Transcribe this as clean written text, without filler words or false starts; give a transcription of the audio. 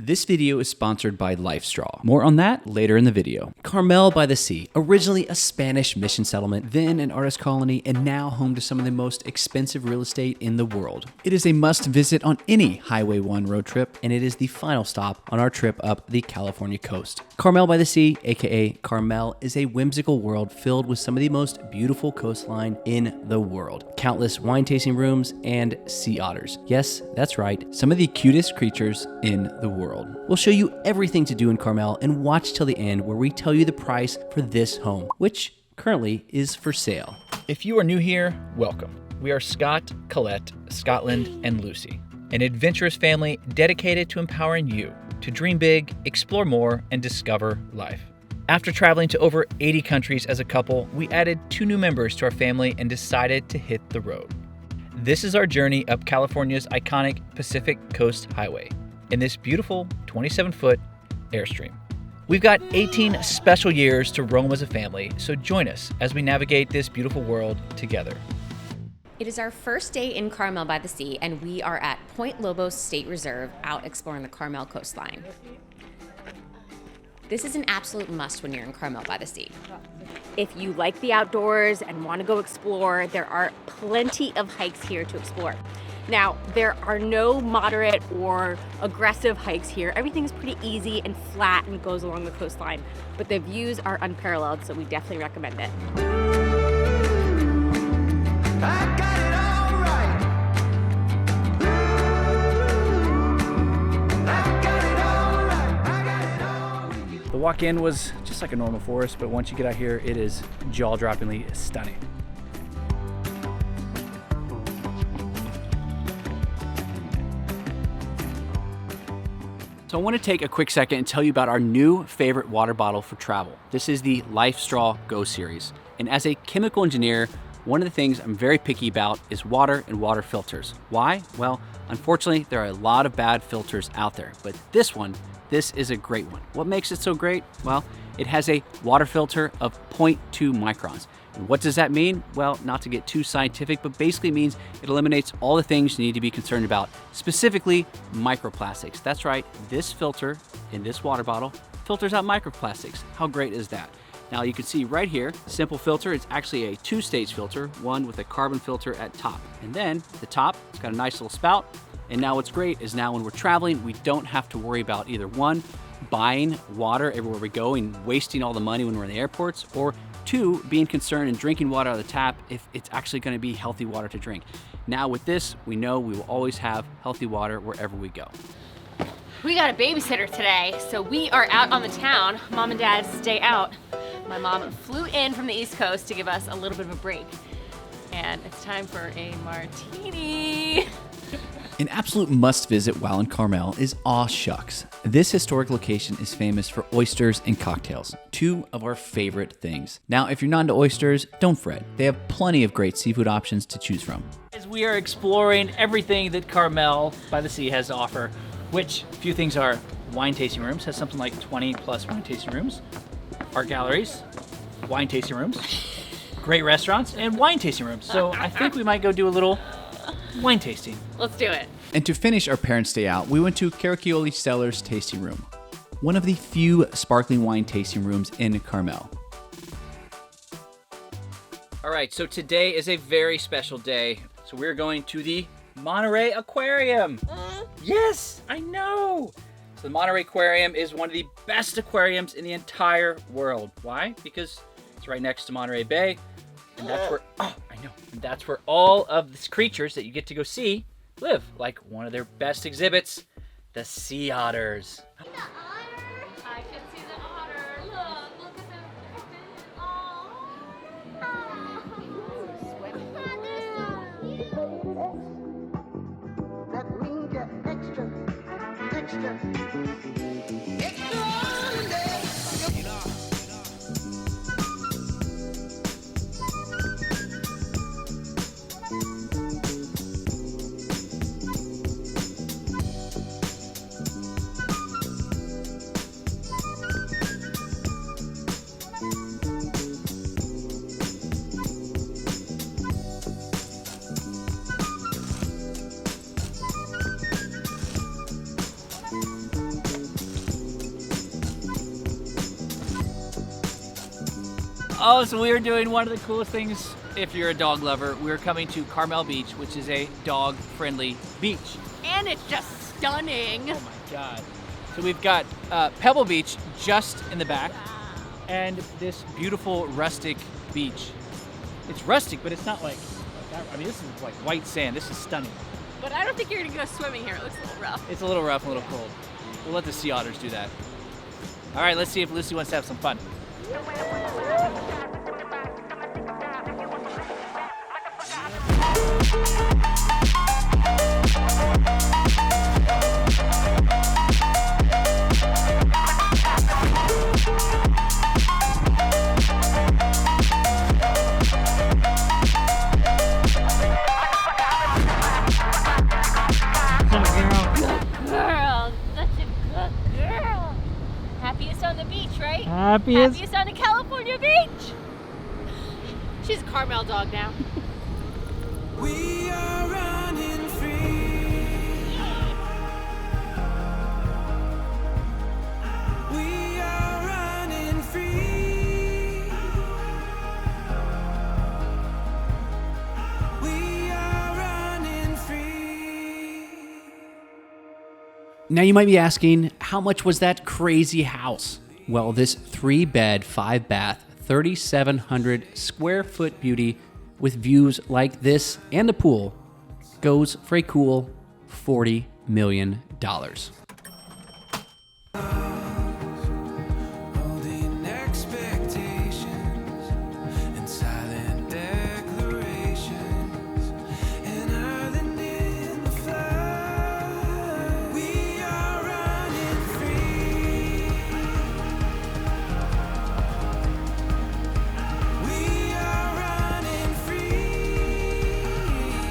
This video is sponsored by LifeStraw. More on that later in the video. Carmel by the Sea, originally a Spanish mission settlement, then an artist colony, and now home to some of the most expensive real estate in the world. It is a must visit on any Highway 1 road trip, and it is the final stop on our trip up the California coast. Carmel by the Sea, aka Carmel, is a whimsical world filled with some of the most beautiful coastline in the world. Countless wine tasting rooms and sea otters. Yes, that's right, some of the cutest creatures in the world. We'll show you everything to do in Carmel and watch till the end where we tell you the price for this home, which currently is for sale. If you are new here, welcome. We are Scott, Colette, Scotland, and Lucy, an adventurous family dedicated to empowering you to dream big, explore more, and discover life. After traveling to over 80 countries as a couple, we added 2 new members to our family and decided to hit the road. This is our journey up California's iconic Pacific Coast Highway in this beautiful 27-foot Airstream. We've got 18 special years to roam as a family, so join us as we navigate this beautiful world together. It is our first day in Carmel by the Sea, and we are at Point Lobos State Reserve, out exploring the Carmel coastline. This is an absolute must when you're in Carmel by the Sea. If you like the outdoors and want to go explore, there are plenty of hikes here to explore. Now, there are no moderate or aggressive hikes here. Everything is pretty easy and flat and goes along the coastline, but the views are unparalleled, so we definitely recommend it. The walk-in was just like a normal forest, but once you get out here, it is jaw-droppingly stunning. So I want to take a quick second and tell you about our new favorite water bottle for travel. This is the LifeStraw Go series. And as a chemical engineer, one of the things I'm very picky about is water and water filters. Why? Well, unfortunately, there are a lot of bad filters out there, but this is a great one. What makes it so great? Well, it has a water filter of 0.2 microns. And what does that mean? Well, not to get too scientific, but basically means it eliminates all the things you need to be concerned about, specifically microplastics. That's right, this filter in this water bottle filters out microplastics. How great is that? Now you can see right here, simple filter, it's actually a 2-stage filter, one with a carbon filter at top. And then the top, it's got a nice little spout. And now what's great is now when we're traveling, we don't have to worry about either one, buying water everywhere we go and wasting all the money when we're in the airports, or 2, being concerned and drinking water out of the tap if it's actually going to be healthy water to drink. Now with this, we know we will always have healthy water wherever we go. We got a babysitter today, so we are out on the town. Mom and Dad's day out. My mom flew in from the East Coast to give us a little bit of a break. And it's time for a martini. An absolute must visit while in Carmel is Shucks. This historic location is famous for oysters and cocktails, 2 of our favorite things. Now, if you're not into oysters, don't fret. They have plenty of great seafood options to choose from. As we are exploring everything that Carmel by the Sea has to offer, which few things are wine tasting rooms, has something like 20 plus wine tasting rooms, art galleries, wine tasting rooms, great restaurants, and wine tasting rooms. So I think we might go do a little wine tasting. Let's do it. And to finish our parents' day out, we went to Caraccioli Cellar's tasting room, one of the few sparkling wine tasting rooms in Carmel. All right, so today is a very special day. So we're going to the Monterey Aquarium. Yes, I know. So the Monterey Aquarium is one of the best aquariums in the entire world. Why? Because it's right next to Monterey Bay. And that's where, and that's where all of these creatures that you get to go see live. Like one of their best exhibits, the sea otters. The otter. I can see the otter. Look at them. That means you're extra. Extraordinary. Oh, so we are doing one of the coolest things if you're a dog lover. We're coming to Carmel Beach, which is a dog-friendly beach. And it's just stunning. Oh my God. So we've got Pebble Beach just in the back and this beautiful rustic beach. It's rustic, but it's not like that. I mean, this is like white sand. This is stunning. But I don't think you're gonna go swimming here. It looks a little rough. It's a little rough, a little cold. We'll let the sea otters do that. All right, let's see if Lucy wants to have some fun. Girl, such a good girl. Happiest on the beach, right? Happiest on the California beach. She's a Carmel dog now. We are running free. We are running free. We are running free. Now you might be asking, how much was that crazy house? Well, this 3-bed, 5-bath, 3,700 square foot beauty with views like this and a pool goes for a cool $40 million.